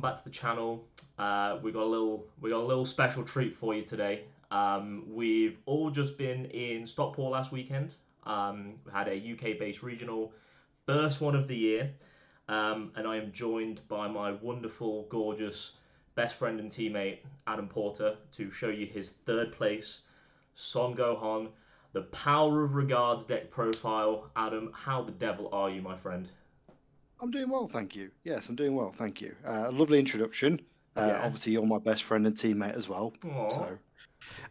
welcome back to the channel. We got a little special treat for you today. We've all just been in Stockport last weekend. We had a UK-based regional, first one of the year, and I am joined by my wonderful, gorgeous best friend and teammate Adam Porter to show you his third place Son Gohan, the Power of Regards deck profile. Adam, how the devil are you, my friend? I'm doing well, thank you. Yes, I'm doing well, thank you. Lovely introduction. Yeah. Obviously, you're my best friend and teammate as well. Aww. So,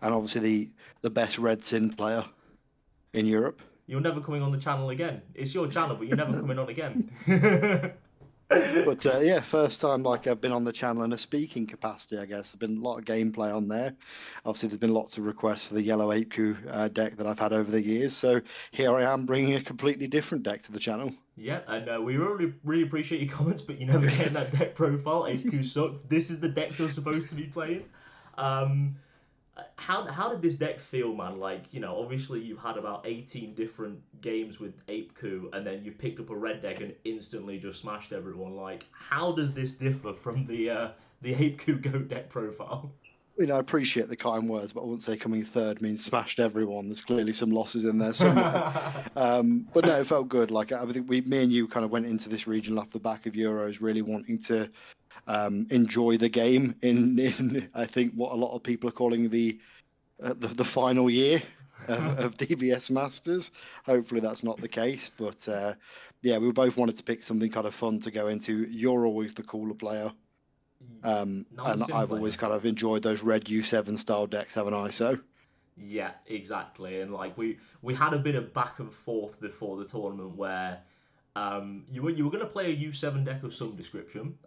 and obviously the best Red Sin player in Europe. You're never coming on the channel again. It's your channel, but you're never coming on again. But yeah, first time like I've been on the channel in a speaking capacity. I guess there's been a lot of gameplay on there. Obviously, there's been lots of requests for the yellow 8-coup deck that I've had over the years. So here I am bringing a completely different deck to the channel. Yeah, and we really appreciate your comments, but you never get in that deck profile. HQ sucked. This is the deck you're supposed to be playing. Um, how did this deck feel, man? Like, obviously you've had about 18 different games with Ape Coup, and then you've picked up a red deck and instantly just smashed everyone. Like, how does this differ from the Ape Coup Goat deck profile? I appreciate the kind words, but I wouldn't say coming third means smashed everyone. There's clearly some losses in there somewhere. But no, it felt good. Like I think me and you kind of went into this region off the back of Euros, really wanting to enjoy the game in I think what a lot of people are calling the final year of DBS Masters. Hopefully that's not the case, but yeah, we both wanted to pick something kind of fun to go into. You're always the cooler player. Not a And sim I've player. always kind of enjoyed those red U7 style decks, haven't I? So Yeah, exactly. And like we had a bit of back and forth before the tournament where you were going to play a U7 deck of some description.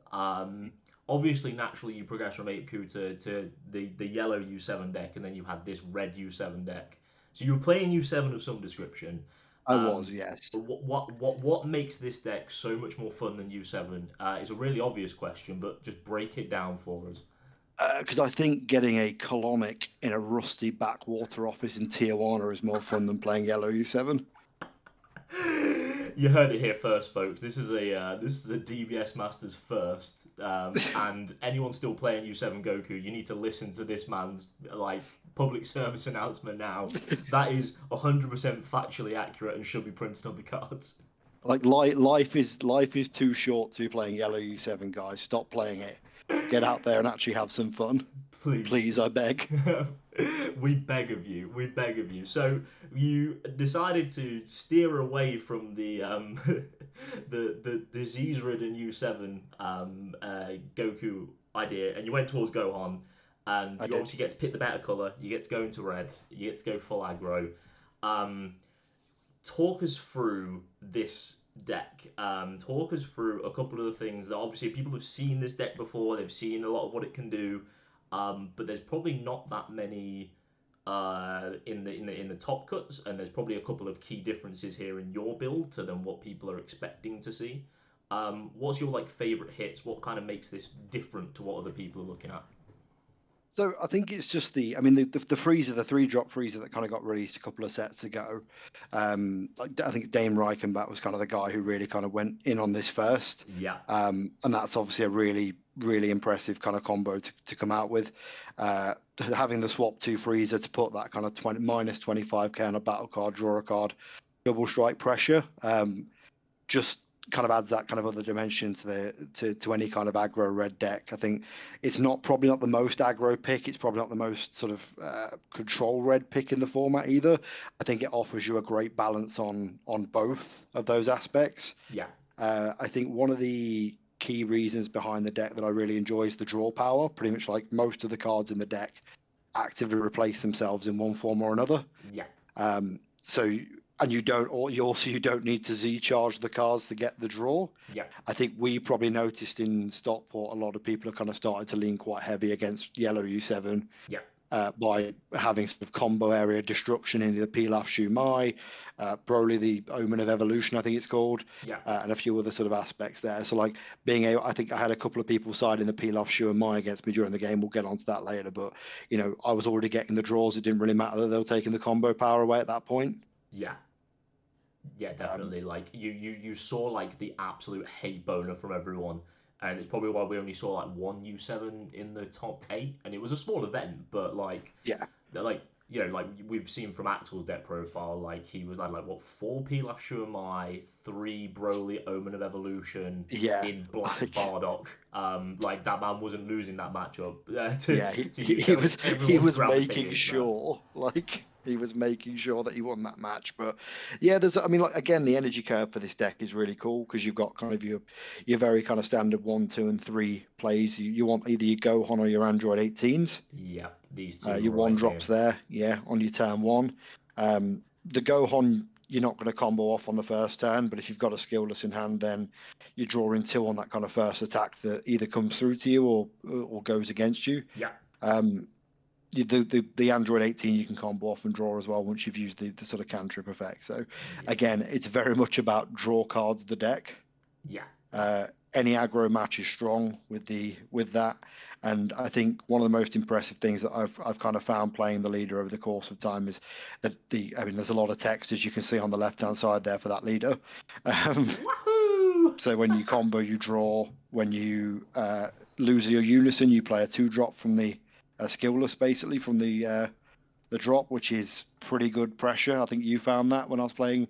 Obviously, naturally, you progress from 8 to the yellow U7 deck, and then you had this red U7 deck. So you were playing U7 of some description. I was, yes. But what makes this deck so much more fun than U7? It's a really obvious question, but just break it down for us. Because I think getting a colonic in a rusty backwater office in Tijuana is more fun than playing yellow U7. You heard it here first, folks. This is a DBS Masters first, and anyone still playing U7 Goku, you need to listen to this man's like public service announcement now. That is 100% factually accurate and should be printed on the cards. Like life is too short to be playing yellow U7, guys. Stop playing it. Get out there and actually have some fun. Please. Please, I beg. We beg of you. We beg of you. So you decided to steer away from the the disease-ridden U7 Goku idea, and you went towards Gohan. And I you did. obviously get to pick the better color. You get to go into red. You get to go full aggro. Um, Talk us through this deck. Talk us through a couple of the things that obviously people have seen this deck before. They've seen a lot of what it can do, but there's probably not that many in the top cuts, and there's probably a couple of key differences here in your build to than what people are expecting to see. What's your like favorite hits? What kind of makes this different to what other people are looking at? So I think it's just I mean, the freezer, the 3-drop freezer that kind of got released a couple of sets ago. I think Dane Reichenbach was kind of the guy who really kind of went in on this first. Yeah, And that's obviously a really impressive kind of combo to come out with. Having the swap 2 freezer to put that kind of 20 minus 25k on a battle card, draw a card, double strike pressure. Just kind of adds that kind of other dimension to any kind of aggro red deck. I think it's probably not the most aggro pick. It's probably not the most sort of control red pick in the format either. I think it offers you a great balance on both of those aspects. yeah, I think one of the key reasons behind the deck that I really enjoy is the draw power. Pretty much like most of the cards in the deck actively replace themselves in one form or another. yeah, So and you don't need to Z charge the cards to get the draw. yeah, I think we probably noticed in Stockport a lot of people are kind of started to lean quite heavy against yellow U7 yeah, by having sort of combo area destruction in the Pilaf Shumai, Broly the Omen of Evolution, I think it's called, yeah. and a few other sort of aspects there. So like being able, I think I had a couple of people siding the Pilaf Shumai against me during the game. We'll get onto that later, but I was already getting the draws. It didn't really matter that they were taking the combo power away at that point. Yeah, yeah, Um, definitely. Like you saw like the absolute hate boner from everyone, and it's probably why we only saw like one U7 in the top 8, and it was a small event, but like Yeah. like like we've seen from Axel's deck profile, like he was like what 4 Pilaf Shuamai, 3 Broly Omen of Evolution Yeah. in Black Like, Bardock. Like that man wasn't losing that matchup yeah, to you guys. he Everyone's was gravitating making to that. sure, like he was making sure that he won that match. But yeah, I mean, like again, the energy curve for this deck is really cool because you've got kind of your very kind of standard 1, 2, and 3 plays. You want either your Gohan or your Android 18s. Yeah, these two Your right one here. drops there, yeah, on your turn 1. The Gohan, you're not going to combo off on the first turn, but if you've got a skillless in hand, then you're drawing 2 on that kind of first attack that either comes through to you or goes against you. Yeah, Um, the Android 18 you can combo off and draw as well once you've used the sort of cantrip effect. So yeah, again, it's very much about draw cards of the deck. yeah. Any aggro match is strong with that, and I think one of the most impressive things that I've kind of found playing the leader over the course of time is that I mean there's a lot of text as you can see on the left hand side there for that leader. Wahoo! So when you combo, you draw. When you lose your unison, you play a 2-drop from the skillless, basically from the drop, which is pretty good pressure. I think you found that when I was playing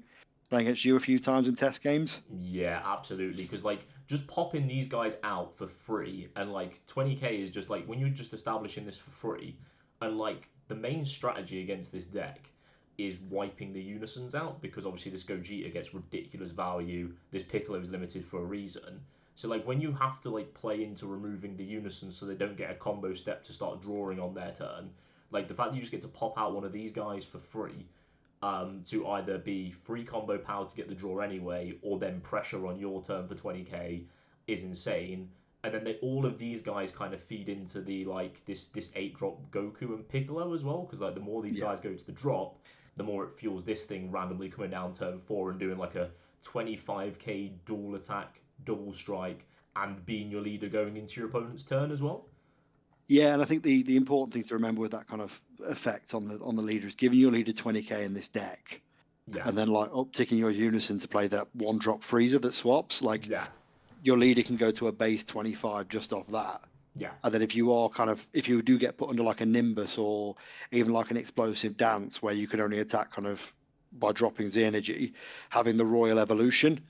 against you a few times in test games. Yeah, absolutely. Because like just popping these guys out for free, and like 20k is just like when you're just establishing this for free, and like the main strategy against this deck is wiping the unisons out because obviously this Gogeta gets ridiculous value. This Piccolo is limited for a reason. So like when you have to like play into removing the unisons so they don't get a combo step to start drawing on their turn, like the fact that you just get to pop out one of these guys for free to either be free combo power to get the draw anyway, or then pressure on your turn for 20k is insane. And then all of these guys kind of feed into the like this 8-drop Goku and Piccolo as well, because like the more these Yeah. guys go to the drop, the more it fuels this thing randomly coming down turn 4 and doing like a 25k dual attack, double strike, and being your leader going into your opponent's turn as well. Yeah, and I think the important thing to remember with that kind of effect on the leader is giving your leader 20k in this deck, Yeah, and then like upticking your unison to play that 1-drop Frieza that swaps. Like yeah, your leader can go to a base 25 just off that. yeah, And then if you do get put under like a Nimbus or even like an explosive dance where you can only attack kind of by dropping Z energy, having the Royal Evolution,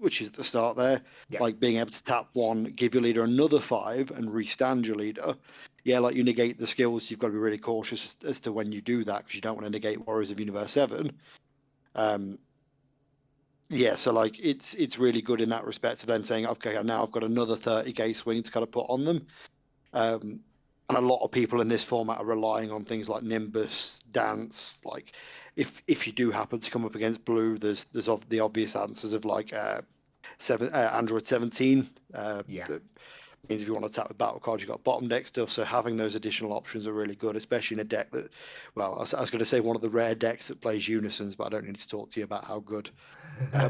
which is at the start there, yeah. like being able to tap 1, give your leader another 5 and restand your leader. Yeah, like you negate the skills. You've got to be really cautious as to when you do that because you don't want to negate Warriors of Universe 7. Um, yeah, so like it's really good in that respect of then saying, okay, now I've got another 30k swing to kind of put on them. And a lot of people in this format are relying on things like Nimbus, Dance. Like, if you do happen to come up against Blue, there's the obvious answers of like Android 17. Yeah. That means if you want to tap the battle cards, you've got bottom deck stuff. So having those additional options are really good, especially in a deck that, well, I was going to say one of the rare decks that plays unisons, but I don't need to talk to you about how good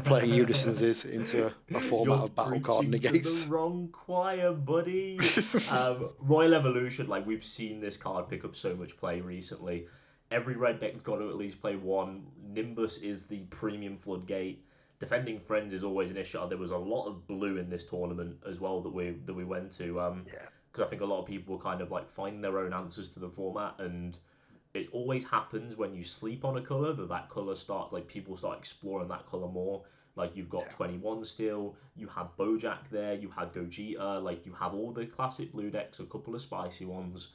playing unisons is into a format You're of battle card preaching to the negates. wrong choir, buddy. Royal Evolution, like we've seen this card pick up so much play recently. Every red deck's got to at least play one. Nimbus is the premium floodgate. Defending Friends is always an issue. There was a lot of blue in this tournament as well that we went to. Yeah. Because I think a lot of people were kind of like finding their own answers to the format, and it always happens when you sleep on a color that color starts like people start exploring that color more. Like you've got Yeah. 21 still, you have Bojack there, you had Gogeta, like you have all the classic blue decks, a couple of spicy ones.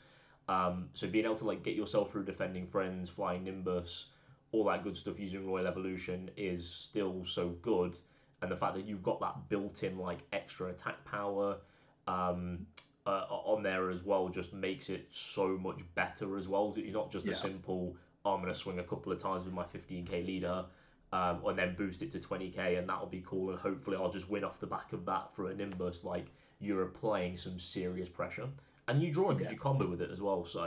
So being able to like get yourself through Defending Friends, Flying Nimbus, all that good stuff using Royal Evolution is still so good, and the fact that you've got that built-in like extra attack power, um, on there as well just makes it so much better as well. It's not just a Yeah. simple, oh, I'm going to swing a couple of times with my 15k leader and then boost it to 20k and that'll be cool and hopefully I'll just win off the back of that for a Nimbus. Like, you're applying some serious pressure. And you draw because Yeah. you combo with it as well, so...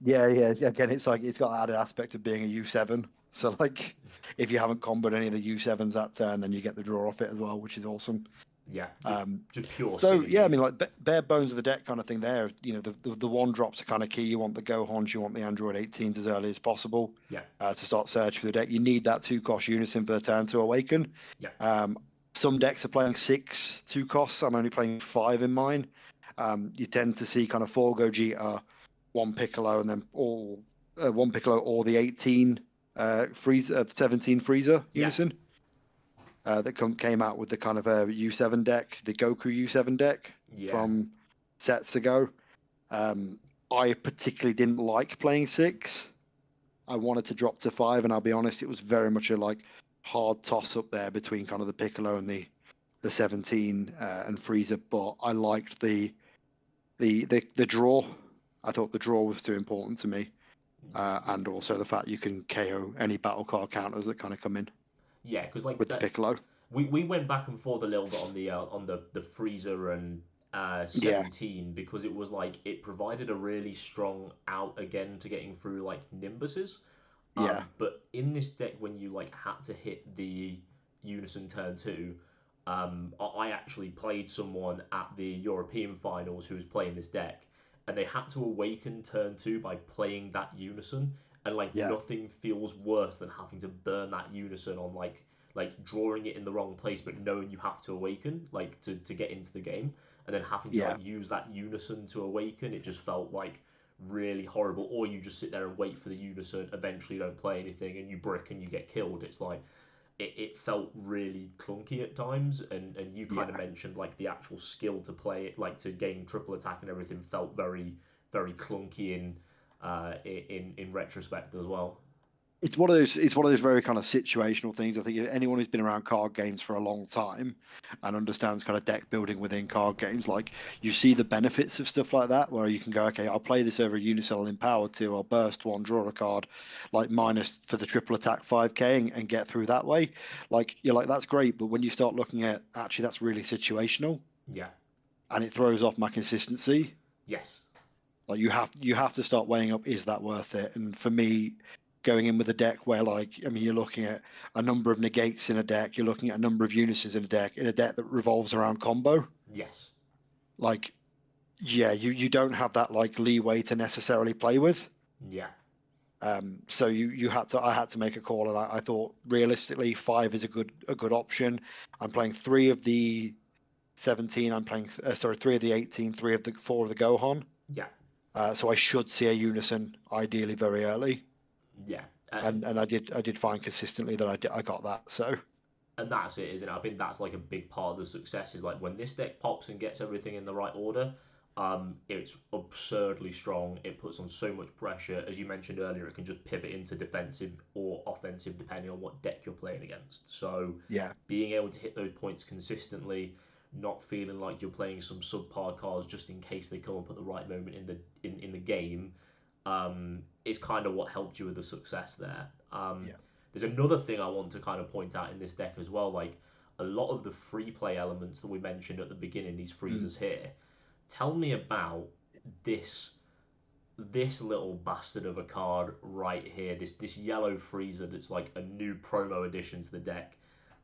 Yeah. Again, it's like it's got that added aspect of being a U7. So like, if you haven't comboed any of the U7s that turn, then you get the draw off it as well, which is awesome. Yeah, just pure So yeah, I synergy. mean, like bare bones of the deck kind of thing there. You know, the 1-drops are kind of key. You want the Gohans, you want the Android 18s as early as possible Yeah, to start search for the deck. You need that 2-cost unison for the turn to awaken. yeah, Um, some decks are playing 6 2 costs. I'm only playing 5 in mine. You tend to see kind of 4 Gogeta, 1 Piccolo, and then all 1 Piccolo or the 18 Frieza, 17 Frieza unison. That came out with the kind of U7 deck, the Goku U7 deck from sets ago. I particularly didn't like playing 6. I wanted to drop to 5, and I'll be honest, it was very much a hard toss up there between kind of the Piccolo and the 17 and Frieza. But I liked the draw. I thought the draw was too important to me, and also the fact you can KO any battle card counters that kind of come in. Yeah, because with the Piccolo, we went back and forth a little bit on the Frieza and 17 because it was like it provided a really strong out again to getting through like Nimbuses. But in this deck, when you like had to hit the Unison turn 2, I actually played someone at the European finals who was playing this deck, and they had to awaken turn 2 by playing that Unison, and nothing feels worse than having to burn that Unison on like drawing it in the wrong place, but knowing you have to awaken to get into the game, and then having to use that Unison to awaken. It just felt like really horrible. Or you just sit there and wait for the Unison, eventually you don't play anything, and you brick and you get killed. It's like it felt really clunky at times, and you kind of mentioned like the actual skill to play it, like to gain triple attack and everything felt very, very clunky in retrospect as well. It's one of those very kind of situational things. I think anyone who's been around card games for a long time and understands kind of deck building within card games, like you see the benefits of stuff like that, where you can go, okay, I'll play this over Unicell in Power 2, I'll burst 1, draw a card, like minus for the triple attack 5k and get through that way. Like you're like, that's great, but when you start looking at actually that's really situational. Yeah. And it throws off my consistency. Yes. Like you have to start weighing up, is that worth it? And for me, going in with a deck where you're looking at a number of negates in a deck, you're looking at a number of unisons in a deck that revolves around combo. Yes. You don't have that leeway to necessarily play with. Yeah. So I had to make a call, and I thought realistically 5 is a good option. I'm playing 3 of the 17. I'm playing 3 of the 18, 4 of the Gohan. Yeah. So I should see a unison ideally very early. Yeah. And I did find consistently that I got that. So. And that's it, isn't it? I think that's like a big part of the success is like when this deck pops and gets everything in the right order. It's absurdly strong. It puts on so much pressure. As you mentioned earlier, it can just pivot into defensive or offensive depending on what deck you're playing against. So being able to hit those points consistently, not feeling like you're playing some subpar cards just in case they come up at the right moment in the game, is kind of what helped you with the success there. There's another thing I want to kind of point out in this deck as well. Like a lot of the free play elements that we mentioned at the beginning, these Friezas here. Tell me about this little bastard of a card right here. This yellow Frieza that's like a new promo addition to the deck.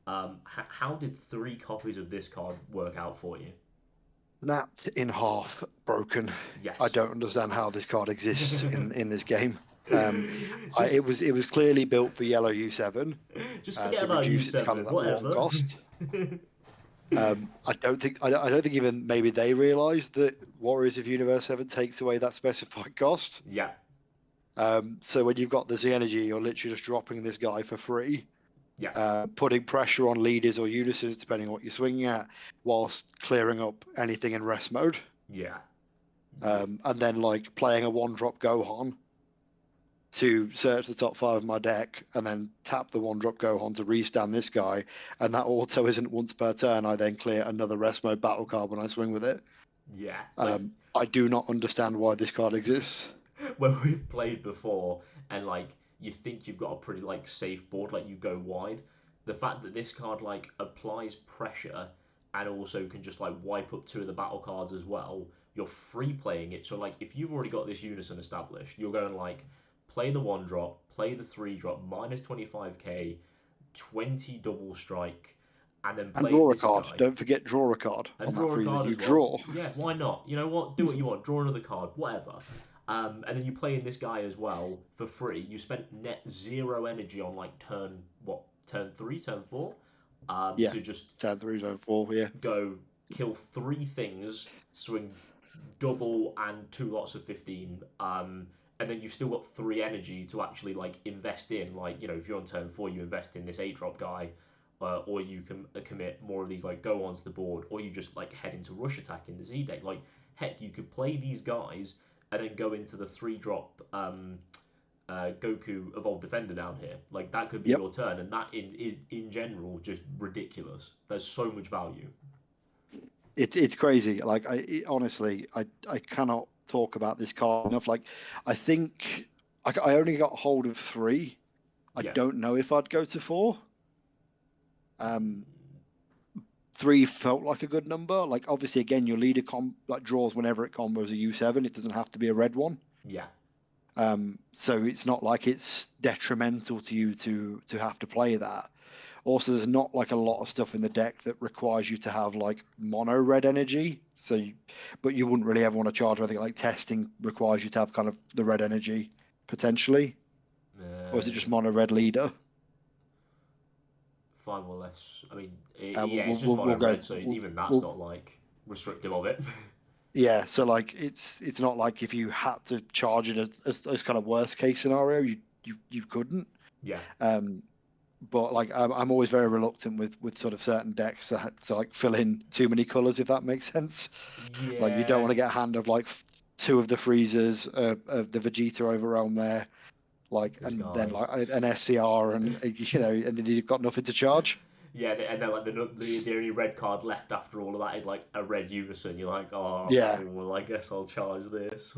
How did 3 copies of this card work out for you? Snapped in half, broken. Yes. I don't understand how this card exists in this game. It was clearly built for yellow U7. Just forget about reduce U7. Its kind of whatever. One cost. I don't think even maybe they realised that Warriors of Universe 7 takes away that specified cost. Yeah. So when you've got the Z energy, you're literally just dropping this guy for free. Yeah. Putting pressure on leaders or unisons, depending on what you're swinging at, whilst clearing up anything in rest mode. Yeah. And then playing a 1-drop Gohan to search the top 5 of my deck, and then tap the 1-drop Gohan to restand this guy, and that auto isn't once per turn. I then clear another rest mode battle card when I swing with it. Yeah. I do not understand why this card exists. When we've played before, and you think you've got a pretty safe board, you go wide. The fact that this card applies pressure and also can just wipe up 2 of the battle cards as well. You're free playing it, so if you've already got this unison established, you're going play the 1-drop, play the 3-drop, minus 25k, 20 double strike, and then play draw this a card. Guy. Don't forget draw a card. And on draw that a card you as well. draw. Yeah, why not? You know what? Do what you want. Draw another card, whatever. And then you play in this guy as well for free. You spent net 0 energy on turn 3, turn 4. Yeah. To just Zone 3, Zone 4, yeah. go kill 3 things, swing double and 2 lots of 15, and then you've still got 3 energy to actually like invest in. Like, if you're on turn 4, you invest in this 8-drop guy, or you can commit more of these like go onto the board, or you just like head into rush attack in the Z deck. Like, heck, you could play these guys and then go into the 3-drop Goku Evolved Defender down here. Like, that could be Yep. your turn, and that is in general just ridiculous. There's so much value. It's crazy. Like, honestly, I cannot talk about this card enough. Like, I think I only got hold of 3. I Yeah. don't know if I'd go to 4. 3 felt like a good number. Like, obviously, again, your leader like draws whenever it combos a U7. It doesn't have to be a red one. Yeah. So it's not like it's detrimental to you to have to play that. Also, there's not like a lot of stuff in the deck that requires you to have like mono red energy. But you wouldn't really ever want to charge. I think like testing requires you to have kind of the red energy potentially, or is it just mono red leader? 5 or less. I mean, We'll, yeah, it's just we'll mono go. red, so even that's We'll, not like restrictive of it. yeah, so like it's not like if you had to charge it as kind of worst case scenario, you couldn't. Yeah. But like I'm always very reluctant with sort of certain decks to like fill in too many colors, if that makes sense. Like, you don't Yeah. want to get a hand of like 2 of the Freezers, of the Vegeta Overrealm there, like, This and then guy. like an SCR, and and then you've got nothing to charge. Yeah, and then like the only red card left after all of that is like a red unison. You're like, oh, Yeah. well, I guess I'll charge this.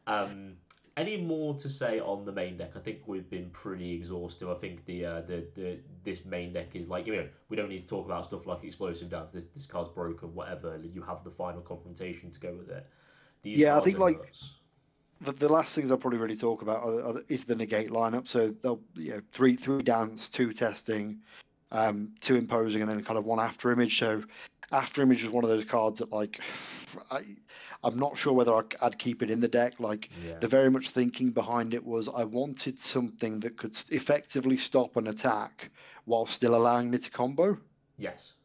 um, any more to say on the main deck? I think we've been pretty exhaustive. I think the this main deck is like, we don't need to talk about stuff like explosive dance. This card's broken, whatever. You have the final confrontation to go with it. These Yeah, I cards think are like nuts. the last things I'll probably really talk about is the negate lineup. So they'll, three dance, 2 testing, 2 imposing, and then kind of 1 after image. So after image is one of those cards that like I'm not sure whether I'd keep it in the deck. Like, Yeah. the very much thinking behind it was I wanted something that could effectively stop an attack while still allowing me to combo. Yes.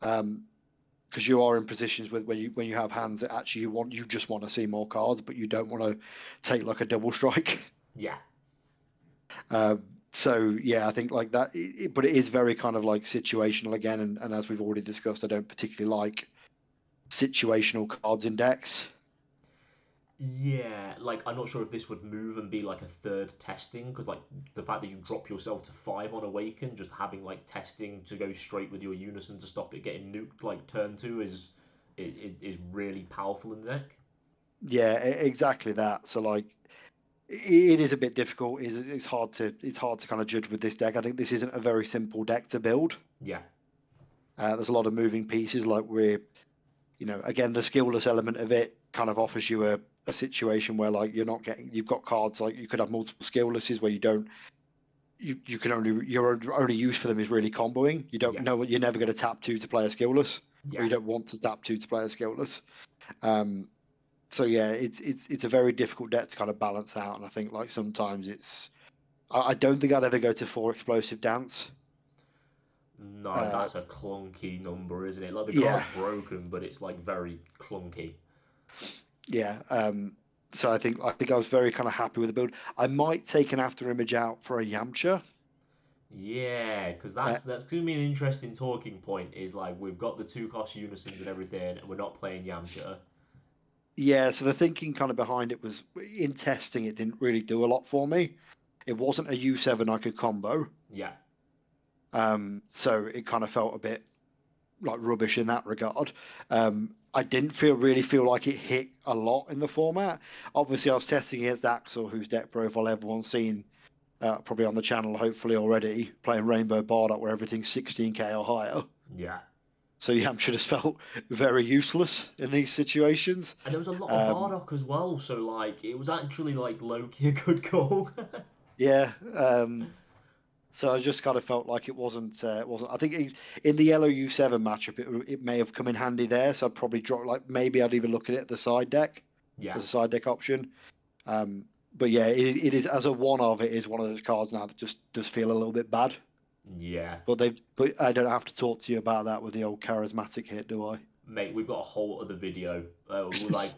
Because you are in positions with when you have hands that actually you just want to see more cards, but you don't want to take like a double strike. Yeah. So yeah, I think like that, but it is very kind of like situational again, and as we've already discussed, I don't particularly like situational cards in decks. Yeah, like I'm not sure if this would move and be like a third testing, because like the fact that you drop yourself to 5 on Awaken, just having like testing to go straight with your unison to stop it getting nuked like turn 2 is really powerful in the deck. Yeah, exactly that. So like it is a bit difficult. It's hard to kind of judge with this deck. I think this isn't a very simple deck to build. Yeah, There's a lot of moving pieces. Like, again, the skillless element of it kind of offers you a situation where like you've got cards like you could have multiple skilllesses where you can only your only use for them is really comboing. You don't yeah, know you're never going to tap 2 to play a skillless, or yeah. you don't want to tap 2 to play a skillless. So yeah, it's a very difficult deck to kind of balance out, and I think like sometimes I don't think I'd ever go to 4 explosive dance. No, that's a clunky number, isn't it? Like the Yeah, card's broken, but it's like very clunky. yeah. So I think I was very kind of happy with the build. I might take an after image out for a Yamcha. Yeah, because Uh, that's gonna be an interesting talking point. Is like we've got the 2 cost unisons and everything, and we're not playing Yamcha. yeah, so the thinking kind of behind it was in testing, it didn't really do a lot for me. It wasn't a U7 I could combo. Yeah, So it kind of felt a bit like rubbish in that regard. I didn't really feel like it hit a lot in the format. Obviously, I was testing against Axel, whose deck profile everyone's seen probably on the channel, hopefully already, playing Rainbow Bardock where everything's 16k or higher. yeah. So Yamcha just felt very useless in these situations. And there was a lot of Um, Bardock as well, so like it was actually like low key a good call. yeah. So I just kind of felt like it wasn't. I think in the yellow U7 matchup, it may have come in handy there. So I'd probably drop like maybe I'd even look at it at the side deck Yeah, as a side deck option. But yeah, it is as a one of it is one of those cards now that just does feel a little bit bad. Yeah. But I don't have to talk to you about that with the old charismatic hit, do I? Mate, we've got a whole other video.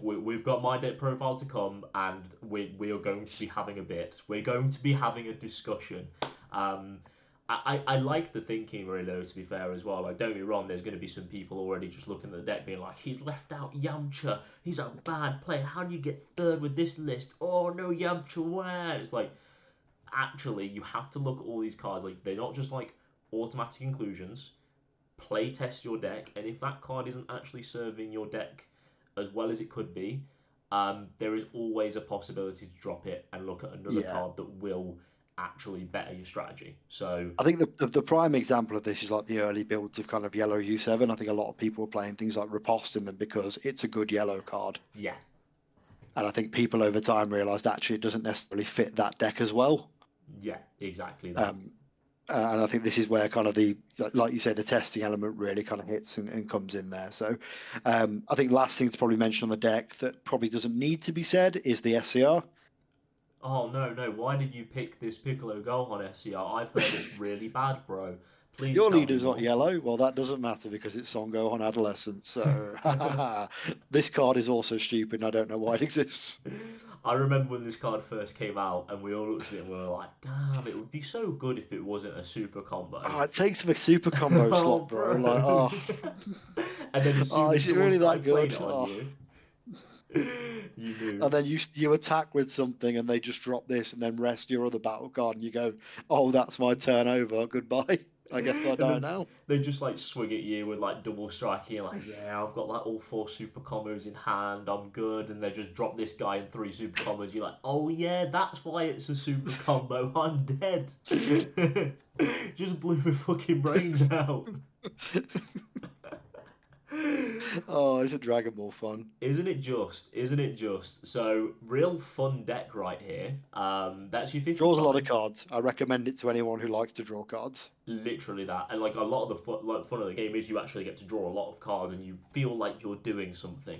We've got my deck profile to come, and we are going to be having a bit. We're going to be having a discussion. Um, I like the thinking really though. To be fair as well, like don't get me wrong. There's going to be some people already just looking at the deck, being like, he's left out Yamcha. He's a bad player. How do you get third with this list? Oh no, Yamcha, where? It's like actually you have to look at all these cards. Like they're not just like automatic inclusions. Play test your deck, and if that card isn't actually serving your deck as well as it could be, there is always a possibility to drop it and look at another Yeah. card that will actually better your strategy. So I think the prime example of this is like the early builds of kind of yellow U7. I think a lot of people are playing things like Riposte in them because it's a good yellow card. yeah, And I think people over time realised actually it doesn't necessarily fit that deck as well. yeah, exactly that. And I think this is where kind of the, like you said, the testing element really kind of hits and comes in there. So I think last thing to probably mention on the deck that probably doesn't need to be said is the SCR. Oh no, no! Why did you pick this Piccolo Gohan SCR? I've heard it's really bad, bro. Please Your tell me leader's not more. yellow. Well, that doesn't matter because it's Son Gohan Adolescent. So this card is also stupid and I don't know why it exists. I remember when this card first came out, and we all looked at it and we were like, "Damn, it would be so good if it wasn't a super combo." Oh, it takes a super combo Oh, slot, bro. Like, bro. oh, And then as oh, soon as is it someone really that started playing good? it on Oh. you, you knew. And then you attack with something and they just drop this and then rest your other battle card and you go, oh, that's my turn over. Goodbye. I guess I And die then now. they just like swing at you with like double striking. You're like, yeah, I've got like all four super combos in hand. I'm good. And they just drop this guy in three super combos. You're like, oh yeah, that's why it's a super combo. I'm dead. Just blew my fucking brains out. Oh, it's a Dragon Ball fun. Isn't it just? Isn't it just? So real fun deck right here. That's your Draws a lot of 55. cards. I recommend it to anyone who likes to draw cards. Literally that, and like a lot of the fun, like, fun of the game is you actually get to draw a lot of cards, and you feel like you're doing something.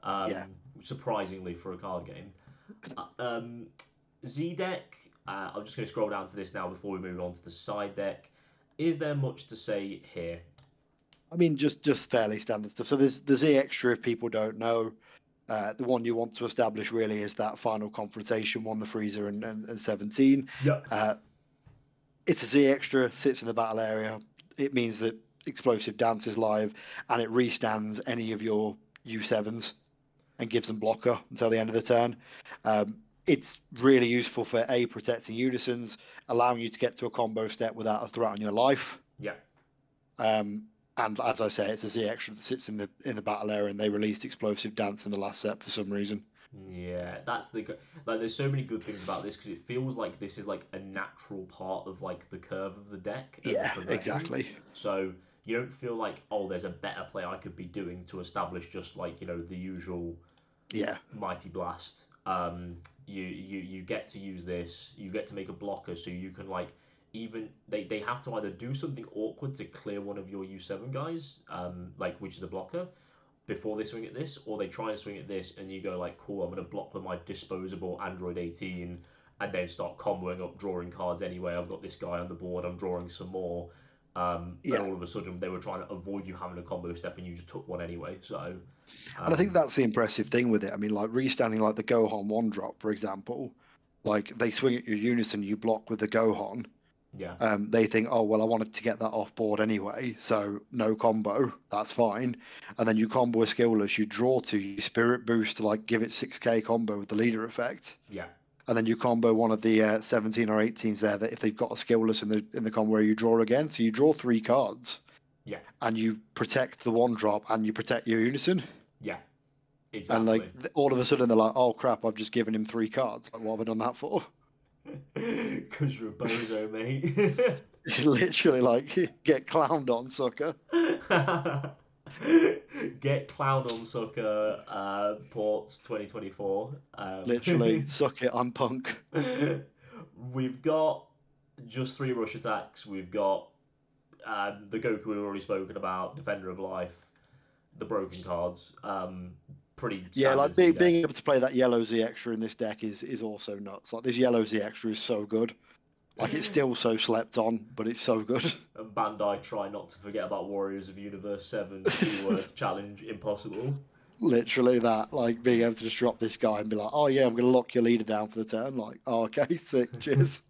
Yeah. Surprisingly for a card game. Z deck. I'm just going to scroll down to this now before we move on to the side deck. Is there much to say here? I mean, just fairly standard stuff. So there's the Z extra if people don't know. The one you want to establish really is that final confrontation one, the Frieza and 17. Yep. It's a Z extra, sits in the battle area. It means that Explosive Dance is live and it restands any of your U7s and gives them blocker until the end of the turn. It's really useful for A, protecting unisons, allowing you to get to a combo step without a threat on your life. Yeah. And as I say, it's a Z extra that sits in the battle area, and they released Explosive Dance in the last set for some reason. Yeah, that's the like. There's so many good things about this because it feels like this is like a natural part of like the curve of the deck and the Yeah, progression. exactly. So you don't feel like oh, there's a better play I could be doing to establish just like the usual Yeah, Mighty Blast. You get to use this. You get to make a blocker, so you can like even they have to either do something awkward to clear one of your U7 guys, like which is a blocker, before they swing at this, or they try and swing at this, and you go like, cool, I'm gonna block with my disposable Android 18, and then start comboing up, drawing cards anyway. I've got this guy on the board. I'm drawing some more. And yeah. all of a sudden they were trying to avoid you having a combo step, and you just took one anyway. So, And I think that's the impressive thing with it. I mean, like restanding like the Gohan one drop, for example, like they swing at your unison, you block with the Gohan. yeah, They think, oh well, I wanted to get that off board anyway, so no combo, that's fine. And then you combo a skillless, you draw two, you spirit boost to like give it 6k combo with the leader effect. yeah, And then you combo one of the 17 or 18s there that if they've got a skillless in the combo where you draw again, so you draw 3 cards. yeah, And you protect the one drop and you protect your unison. yeah, And like exactly. all of a sudden they're like, oh crap, I've just given him 3 cards. Like, what have I done that for? Because you're a bozo, mate. Literally like get clowned on, sucker. Get clown on sucker. Ports 2024. Literally, suck it, I'm punk. We've got just 3 rush attacks. We've got the Goku we've already spoken about, Defender of Life, the broken cards. Pretty Yeah, standard like Z being deck. able to play that yellow Z extra in this deck is also nuts. Like this yellow Z extra is so good. Like, it's still so slept on, but it's so good. And Bandai try not to forget about Warriors of Universe 7 keyword challenge impossible. Literally that, like being able to just drop this guy and be like, oh yeah, I'm gonna lock your leader down for the turn. Like, oh, okay, sick, cheers.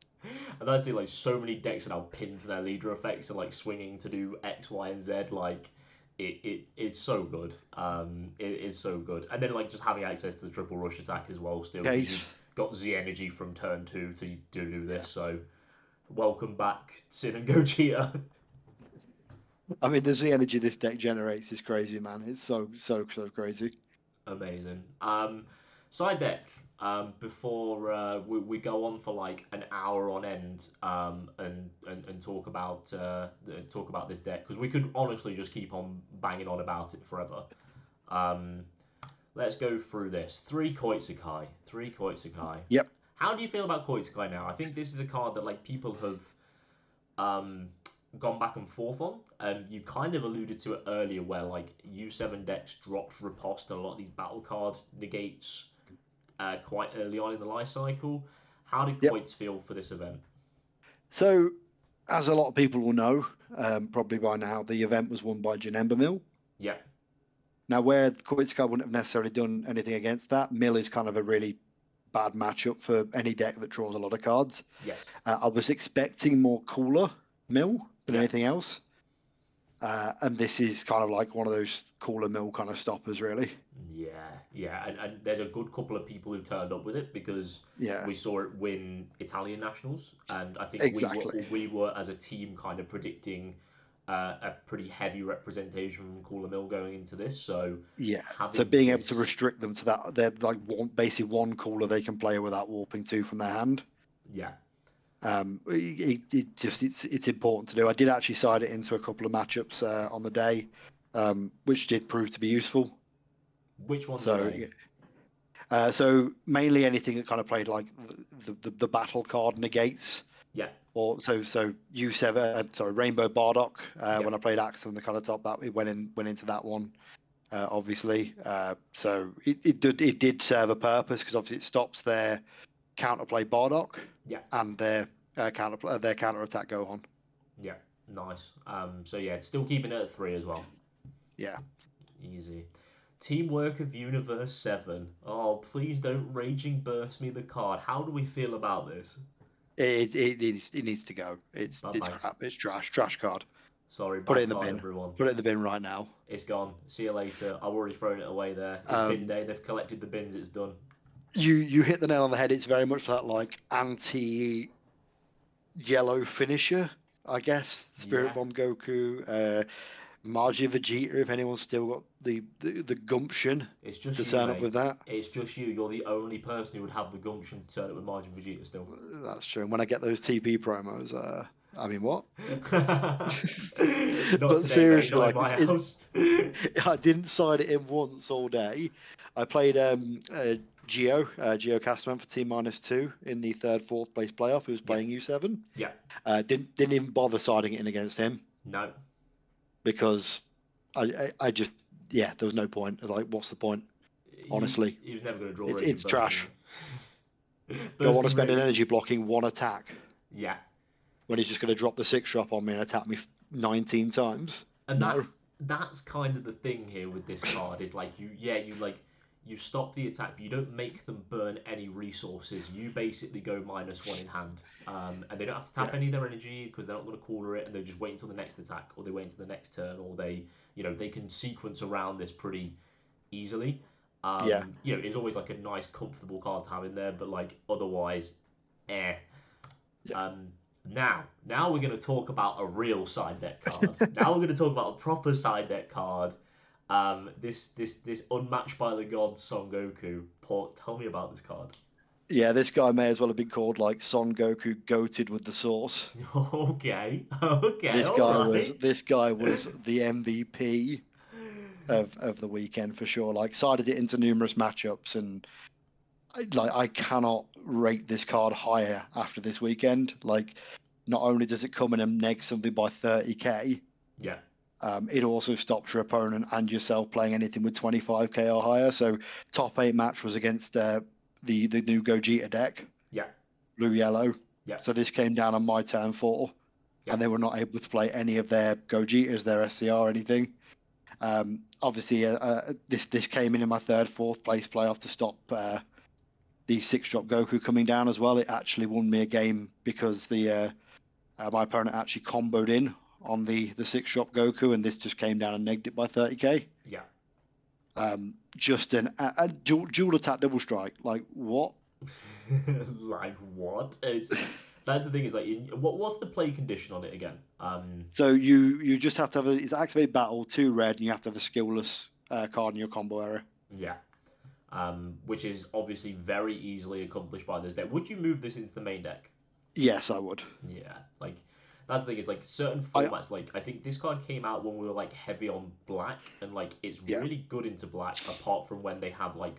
And that's it, like so many decks are now pinned to their leader effects and like swinging to do X, Y, and Z. Like it's so good. It is so good. And then like just having access to the triple rush attack as well still because you've Case. got Z energy from turn 2 to do this. Yeah. So welcome back, Sin and Gogeta. I mean, the Z energy this deck generates is crazy, man. It's so crazy. Amazing. Side deck. Before we go on for like an hour on end, and talk about this deck because we could honestly just keep on banging on about it forever. Um, let's go through this. Three Koitsukai. Yep. How do you feel about Koitsukai now? I think this is a card that like people have gone back and forth on, and you kind of alluded to it earlier where like U7 decks dropped riposte and a lot of these battle card negates quite early on in the life cycle. How did Yep. Koits feel for this event? So, as a lot of people will know, probably by now, the event was won by Janemba Mill. Yeah. Now, where Koitsuka wouldn't have necessarily done anything against that, Mill is kind of a really bad matchup for any deck that draws a lot of cards. Yes. I was expecting more cooler Mill than Yeah. anything else. And this is kind of like one of those cooler Mill kind of stoppers, really. Yeah, and there's a good couple of people who turned up with it because Yeah, we saw it win Italian nationals, and I think exactly. we were as a team kind of predicting a pretty heavy representation from Cooler Mill going into this. So Yeah. So having being able to this, restrict them to that, they're like basically one cooler they can play without warping two from their hand. yeah, It's important to do. I did actually side it into a couple of matchups on the day, which did prove to be useful. which ones are So they? so mainly anything that kind of played like the battle card negates. Yeah, Or so U7, sorry, Rainbow Bardock. yeah, When I played Axel on the kind of top, that it went into that one, obviously. So it did serve a purpose because obviously it stops their counterplay Bardock yeah, and their counter attack Gohan. yeah. Nice. So yeah, still keeping it at 3 as well. Yeah, Easy. Teamwork of Universe 7. Oh, please don't Raging Burst me the card. How do we feel about this? it needs to go. It's Bye-bye. crap. It's trash card. Sorry, Put it bad in the card, bin. everyone. Put it in the bin right now. It's gone. See you later. I've already thrown it away there. It's bin day. They've collected the bins. It's done. You hit the nail on the head. It's very much that like anti yellow finisher, I guess. Spirit Yeah. Bomb Goku, Margie Vegeta, if anyone's still got the gumption It's just to you, turn up mate. with that. It's just you. You're the only person who would have the gumption to turn it with Margin Vegeta still. That's true. And when I get those TP promos, I mean, what? Not But today, mate. seriously, Not in like, my house. I didn't side it in once all day. I played Geo Castman for Team -2 in the fourth place playoff, who was Yeah. playing U7. Yeah. Didn't even bother siding it in against him No. because I just, there was no point. Like, what's the point? Honestly, He was never going to draw it's trash. Don't want to spend an energy blocking one attack Yeah. when he's just going to drop the 6-drop on me and attack me 19 times. And No. that's kind of the thing here with this card is like you stop the attack, but you don't make them burn any resources. You basically go -1 in hand, and they don't have to tap any of their energy because they're not going to cooler it, and they just wait until the next attack, or they wait until the next turn, or they can sequence around this pretty easily. It's always like a nice, comfortable card to have in there, but like otherwise, eh. Yeah. Now we're going to talk about a real side deck card. Now we're going to talk about a proper side deck card. This unmatched by the gods Son Goku. Ports, tell me about this card. Yeah, this guy may as well have been called like Son Goku goated with the sauce. Okay. This guy was the MVP of the weekend for sure. Like, sided it into numerous matchups, and I cannot rate this card higher after this weekend. Like, not only does it come in and neg something by 30k, Yeah. It also stops your opponent and yourself playing anything with 25k or higher. So top 8 match was against the new Gogeta deck. Yeah. Blue yellow. Yeah. So this came down on my turn 4, Yeah. and they were not able to play any of their Gogetas, their SCR, anything. Obviously, this came in my third, fourth place playoff to stop the 6-drop Goku coming down as well. It actually won me a game because my opponent actually comboed in on the 6-drop Goku, and this just came down and negged it by 30k. Yeah. Just a dual attack double strike. Like what? Like what? That's the thing. Is like, what's the play condition on it again? So you just have to have it's activate battle 2 red, and you have to have a skillless card in your combo area. Yeah. Which is obviously very easily accomplished by this deck. Would you move this into the main deck? Yes, I would. Yeah, like that's the thing. Is like certain I formats. Like I think this card came out when we were like heavy on black, and like it's Yeah. really good into black. Apart from when they have like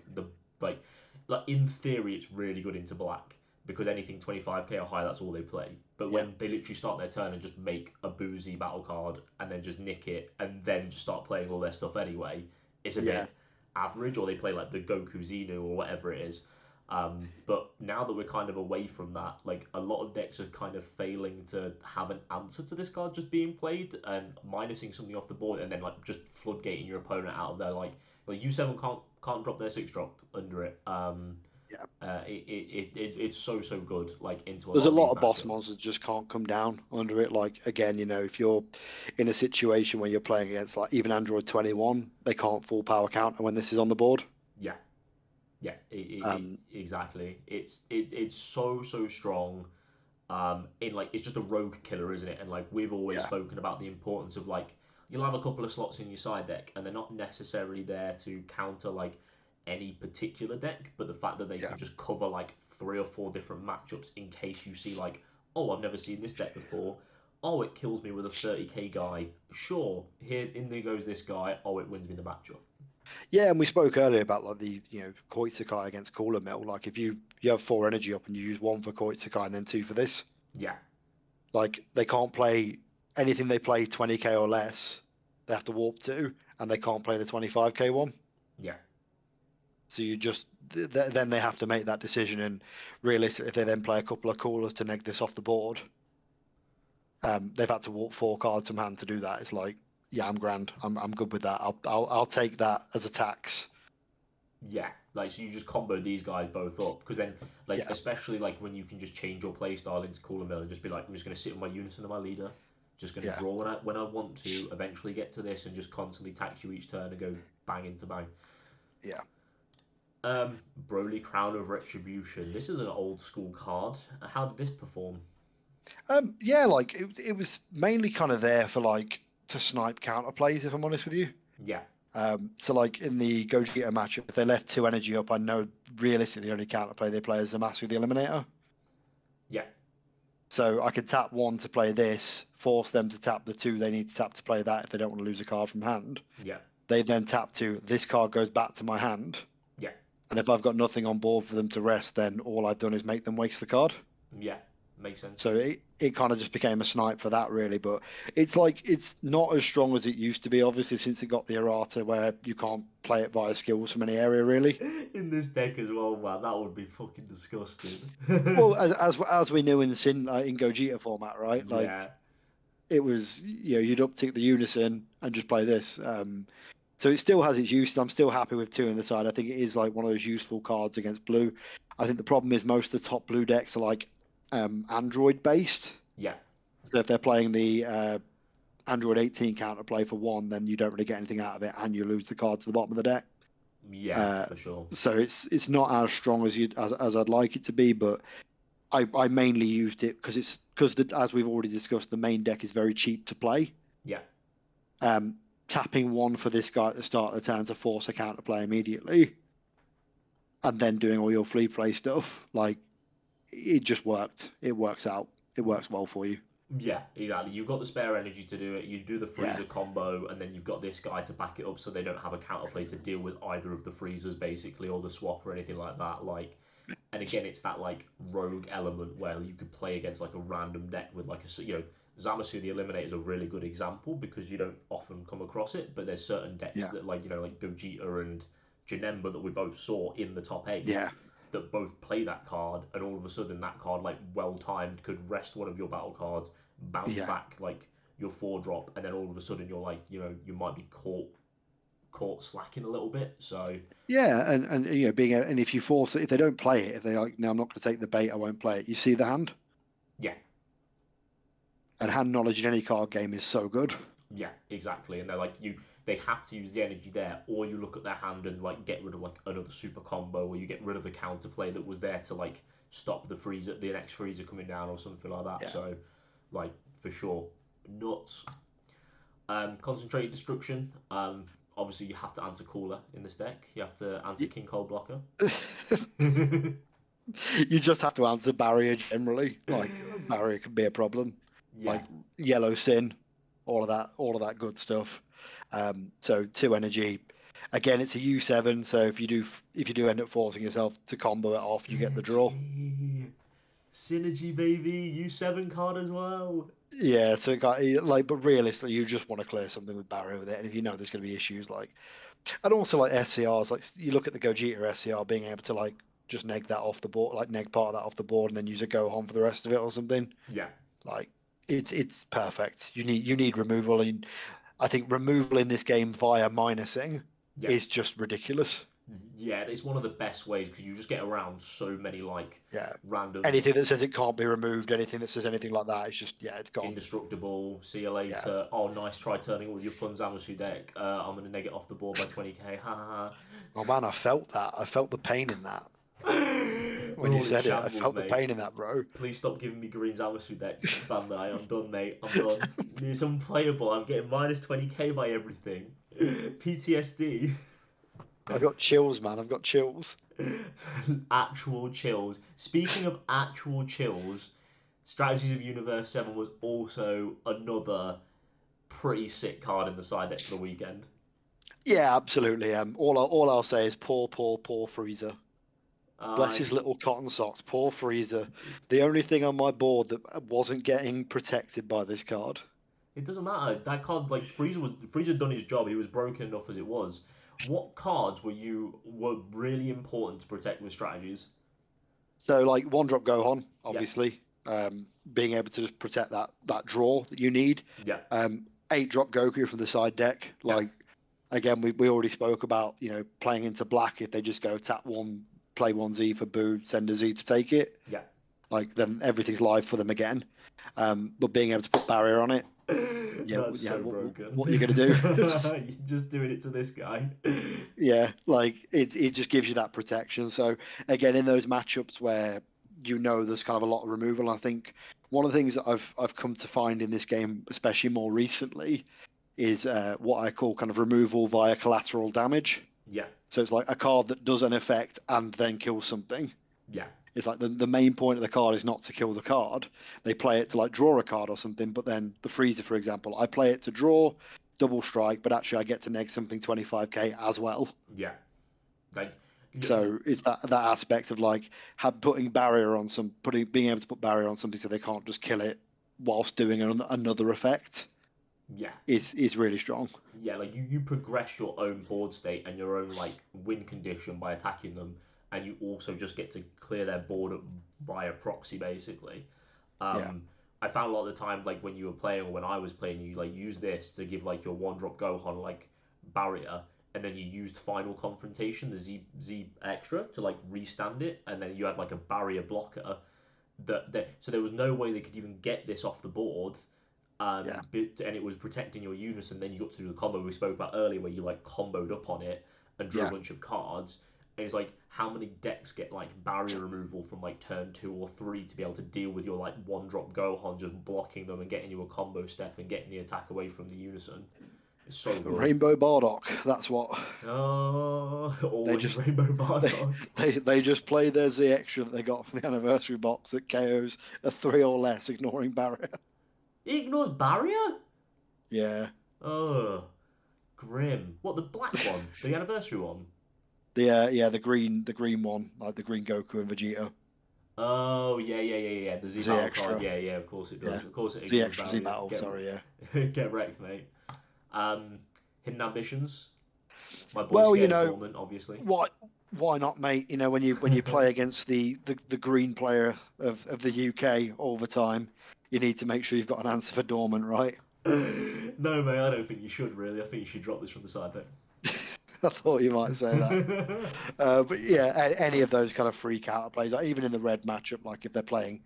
like in theory, it's really good into black because anything 25k or higher, that's all they play. But Yeah. when they literally start their turn and just make a boozy battle card and then just nick it and then just start playing all their stuff anyway, it's a Yeah. bit average. Or they play like the Goku Xenu or whatever it is. But now that we're kind of away from that, like a lot of decks are kind of failing to have an answer to this card just being played and minusing something off the board and then like just floodgating your opponent out of there. Like U7 can't drop their 6-drop under it. Yeah. It's so good like into a There's lot a of these lot of boss matchups. monsters just can't come down under it. Like again, if you're in a situation where you're playing against like even Android 21, they can't full power counter when this is on the board. Yeah, yeah, Um, exactly. It's so strong. In like it's just a rogue killer, isn't it? And like we've always yeah, spoken about the importance of like you'll have a couple of slots in your side deck, and they're not necessarily there to counter like any particular deck, but the fact that they yeah, can just cover like 3 or 4 different matchups in case you see like, oh, I've never seen this deck before. Oh, it kills me with a 30k guy. Sure, here in there goes this guy. Oh, it wins me the matchup. yeah. And we spoke earlier about like the Koitsukai against Cooler Mill. Like if you have 4 energy up and you use 1 for Koitsukai and then 2 for this, Yeah, like they can't play anything they play 20k or less. They have to warp to, and they can't play the 25k one. yeah. So you just then they have to make that decision. And realistically, if they then play a couple of coolers to neg this off the board, they've had to walk 4 cards from hand to do that. It's like, yeah, I'm grand. I'm good with that. I'll take that as a tax. Yeah, like so you just combo these guys both up because then like Yeah, especially like when you can just change your play style into Cooler Mill and just be like I'm just gonna sit with my unison and my leader, just gonna yeah, draw when I want to, eventually get to this and just constantly tax you each turn and go bang into bang. yeah. Broly Crown of Retribution. This is an old school card. How did this perform? Yeah. Like it was mainly kind of there for like to snipe counter plays. If I'm honest with you. Yeah, So like in the Gogeta matchup, if they left 2 energy up, I know realistically the only counterplay they play is the Master of the Eliminator. yeah, So I could tap 1 to play this, force them to tap the 2 they need to tap to play that if they don't want to lose a card from hand. yeah, They then tap 2, this card goes back to my hand. yeah, And if I've got nothing on board for them to rest, then all I've done is make them waste the card. yeah. Makes sense. So it kind of just became a snipe for that, really. But it's like it's not as strong as it used to be, obviously, since it got the errata where you can't play it via skills from any area, really. In this deck as well, man, that would be fucking disgusting. Well, as we knew in Sin in Gogeta format, right? Like Yeah, it was, you'd uptick the unison and just play this. So it still has its use. I'm still happy with 2 in the side. I think it is like one of those useful cards against blue. I think the problem is most of the top blue decks are like Android based. yeah, So if they're playing the Android 18 counterplay for 1, then you don't really get anything out of it, and you lose the card to the bottom of the deck. yeah, for sure. So it's not as strong as I'd like it to be, but I mainly used it because as we've already discussed, the main deck is very cheap to play. Yeah, Tapping 1 for this guy at the start of the turn to force a counterplay immediately, and then doing all your free play stuff, like it just worked. It works out. It works well for you. yeah, exactly. You've got the spare energy to do it. You do the Yeah, freezer combo, and then you've got this guy to back it up, so they don't have a counterplay to deal with either of the freezers, basically, or the swap or anything like that. Like, and again, it's that like rogue element where you could play against like a random deck with like Zamasu the Eliminator is a really good example because you don't often come across it, but there's certain decks yeah, that like Gogeta and Janemba that we both saw in the top 8 yeah. that both play that card, and all of a sudden that card, like well timed, could rest one of your battle cards, bounce Yeah. back like your 4-drop, and then all of a sudden you're like, you might be caught slacking a little bit. So Yeah, and and if you force it, if they don't play it, if they're like, no, I'm not going to take the bait, I won't play it. You see the hand, yeah, and hand knowledge in any card game is so good. yeah, exactly. And they're like they have to use the energy there, or you look at their hand and like get rid of like another super combo, or you get rid of the counterplay that was there to like stop the next Frieza coming down or something like that. Yeah. So like for sure, nuts. Concentrated destruction. Obviously you have to answer Cooler in this deck. You have to answer King Cold Blocker. You just have to answer barrier generally. Like barrier can be a problem. Yeah. Like yellow sin, all of that good stuff. So 2 energy. Again, it's a U7, so if you do end up forcing yourself to combo it off, you get the draw. Synergy, baby. U7 card as well. Yeah, so it got like, but realistically, you just want to clear something with barrier with it, and if you know there's going to be issues like, and also like SCRs, like you look at the Gogeta SCR being able to like just neg that off the board, like neg part of that off the board, and then use a Gohan for the rest of it or something. Yeah. Like it's perfect. You need removal, and I think removal in this game via minusing Yeah. is just ridiculous. Yeah, it's one of the best ways because you just get around so many like Yeah. random Anything that says it can't be removed, anything that says anything like that, it's just it's gone. indestructible. See you later. Yeah. Oh, nice try turning all your fun Zamasu deck. I'm gonna neg it off the board by 20k. Ha ha. Oh man, I felt that. I felt the pain in that. We're When you all in said it, I shambles, felt the mate. pain in that, bro. Please stop giving me green Zamasu decks, Bandai. I'm done, mate. I'm done. It's unplayable. I'm getting minus 20k by everything. PTSD. I got chills, man. I've got chills. Actual chills. Speaking of actual chills, Strategies of Universe 7 was also another pretty sick card in the side deck for the weekend. Yeah, absolutely. All I'll say is poor Frieza. Bless his little cotton socks. Poor Frieza. The only thing on my board that wasn't getting protected by this card. It doesn't matter. That card, like Frieza done his job. He was broken enough as it was. What cards were really important to protect with strategies? So like 1-drop Gohan, Yeah. obviously. Being able to just protect that draw that you need. Yeah. 8-drop Goku from the side deck. Like again, we already spoke about, playing into black if they just go tap 1, play 1 Z for Boo, send a Z to take it. Yeah. Like then everything's live for them again. But being able to put barrier on it. That's so broken. What are you gonna do? You're just doing it to this guy. Yeah, like it just gives you that protection. So again, in those matchups where there's kind of a lot of removal, I think one of the things that I've come to find in this game, especially more recently, is what I call kind of removal via collateral damage. Yeah. So it's like a card that does an effect and then kills something. Yeah. It's like the main point of the card is not to kill the card. They play it to like draw a card or something, but then the Frieza, for example, I play it to draw, double strike, but actually I get to neg something 25k as well. Yeah. Like So it's that aspect of like putting barrier on being able to put barrier on something so they can't just kill it whilst doing another effect. Yeah. Is really strong. Yeah, like you progress your own board state and your own like win condition by attacking them, and you also just get to clear their board up via proxy basically. I found a lot of the time, like when you were playing or when I was playing, you like use this to give like your 1-drop Gohan like barrier, and then you used Final Confrontation, the Z extra, to like restand it, and then you had like a barrier blocker so there was no way they could even get this off the board. And it was protecting your unison. Then you got to do the combo we spoke about earlier, where you like comboed up on it and drew a bunch of cards. And it's like, how many decks get like barrier removal from like turn 2 or 3 to be able to deal with your like 1-drop Gohan just blocking them and getting you a combo step and getting the attack away from the unison? It's so good. Rainbow Bardock, that's what. Oh, always Rainbow Bardock. They just play their Z extra that they got from the anniversary box that KOs a 3 or less, ignoring barrier. It ignores barrier? Yeah. Oh, grim. What, the black one? The anniversary one? The green one, like the green Goku and Vegeta. Oh, yeah. The Z Battle extra. card. Yeah, of course it does. Yeah. Of course it Z extra Z Battle, Get wrecked, mate. Hidden Ambitions. My boy well, Dormant, obviously. why not, mate? You know, when you play against the green player of the UK all the time, you need to make sure you've got an answer for Dormant, right? No, mate, I don't think you should really. I think you should drop this from the side I thought you might say that. though. But yeah, any of those kind of free counter plays, like even in the red matchup, like if they're playing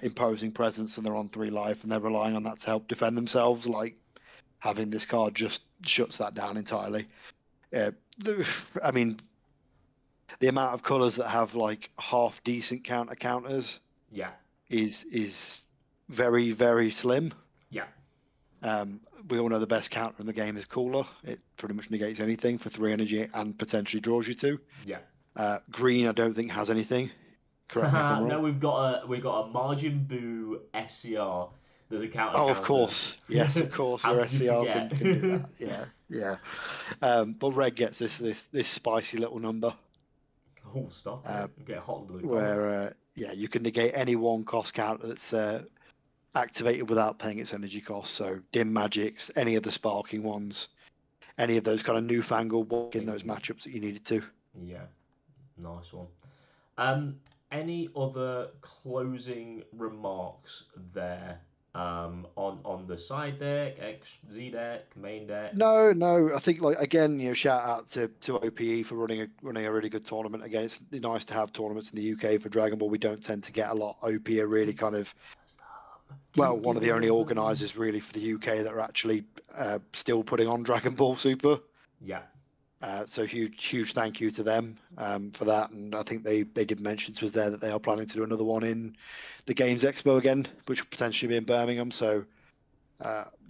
imposing presence and they're on 3 life and they're relying on that to help defend themselves, like having this card just shuts that down entirely. I mean, the amount of colours that have like half decent counters Yeah, is very, very slim. yeah, We all know the best counter in the game is Cooler. It pretty much negates anything for 3 energy and potentially draws you 2. yeah. Green, I don't think has anything. Correct me if I'm No, wrong. we've got a Margin Boo SCR. There's a Oh, of counter. course. Yes, of course. How Your could you SCR forget? can do that. Yeah, yeah. But red gets this spicy little number Oh, stop uh, it! I'm getting hot under the collar. where yeah, you can negate any 1 cost counter that's activated without paying its energy cost. So dim magics, any of the sparking ones, any of those kind of newfangled in those matchups that you needed to. Yeah, nice one. Um, any other closing remarks there? On the side deck, Z deck, main deck. No, no. I think like again, shout out to OPE for running a really good tournament again. It's nice to have tournaments in the UK for Dragon Ball. We don't tend to get a lot. OPE are really kind of Keep one of the giving only us them. organisers really for the UK that are actually still putting on Dragon Ball Super. Yeah, So huge thank you to them for that. And I think they did mention to us there that they are planning to do another one in the Games Expo again, which will potentially be in Birmingham. So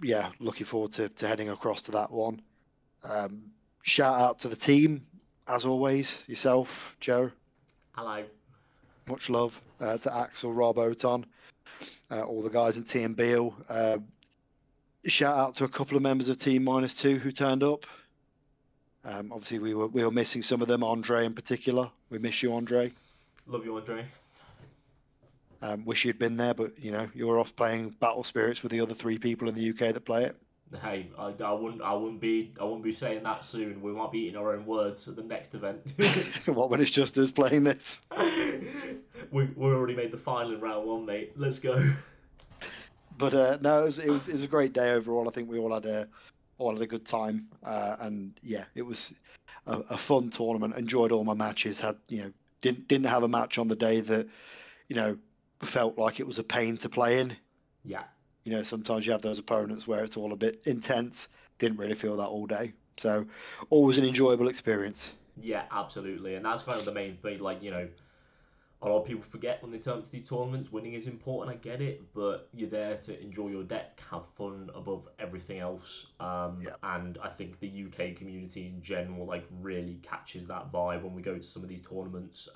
yeah, looking forward to heading across to that one. Shout out to the team, as always, yourself, Joe. hello. Much love to Axel, Rob, Oton, all the guys in Tien, Beale. Shout out to a couple of members of Team -2 who turned up. Obviously, we were missing some of them. Andre in particular, we miss you, Andre. Love you, Andre. Wish you'd been there, but you were off playing Battle Spirits with the other 3 people in the UK that play it. Hey, I wouldn't be saying that soon. We might be eating our own words at the next event. What when it's just us playing this? we already made the final in round 1, mate. Let's go. But no, it was a great day overall. I think we all had a good time, and yeah, it was a fun tournament. Enjoyed all my matches. Had didn't have a match on the day that felt like it was a pain to play in. Yeah. Sometimes you have those opponents where it's all a bit intense. Didn't really feel that all day. So always an enjoyable experience. Yeah, absolutely. And that's kind of the main thing. Like, a lot of people forget when they turn up to these tournaments, winning is important, I get it, but you're there to enjoy your deck, have fun above everything else. Yeah. And I think the UK community in general, like, really catches that vibe when we go to some of these tournaments.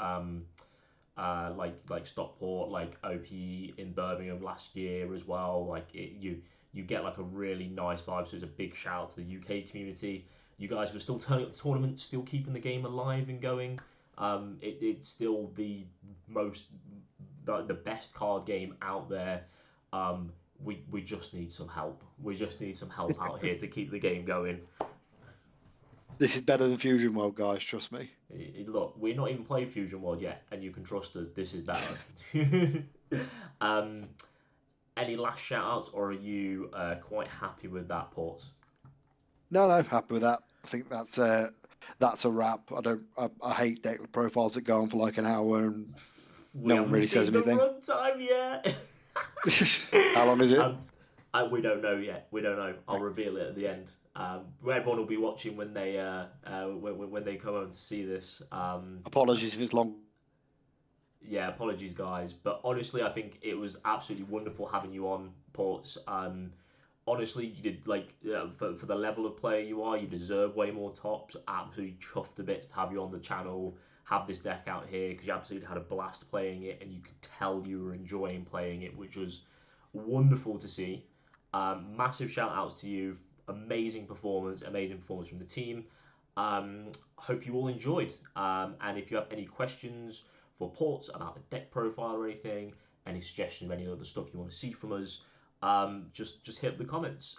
Like Stockport, like OPE in Birmingham last year as well. Like you get like a really nice vibe. So it's a big shout out to the UK community. You guys were still turning up the tournament, still keeping the game alive and going. It's still the best card game out there. We just need some help. We just need some help out here to keep the game going. This is better than Fusion World, guys. Trust me. Look, we're not even playing Fusion World yet, and you can trust us. This is better. um, any last shout outs, or are you quite happy with that, Ports? No, happy with that. I think that's a wrap. I hate deck profiles that go on for like an hour and We no one haven't really says seen the anything. runtime yet. How long is it? We don't know yet. We don't know. I'll reveal it at the end. Everyone will be watching when they when they come home to see this. Apologies if it's long. Yeah, apologies, guys. But honestly, I think it was absolutely wonderful having you on, Ports. Honestly, you did for the level of player you are, you deserve way more tops. Absolutely chuffed to bits to have you on the channel, have this deck out here because you absolutely had a blast playing it, and you could tell you were enjoying playing it, which was wonderful to see. Massive shout outs to you. Amazing performance from the team. Hope you all enjoyed. And if you have any questions for Ports about the deck profile or anything, any suggestions of any other stuff you want to see from us, just hit the comments.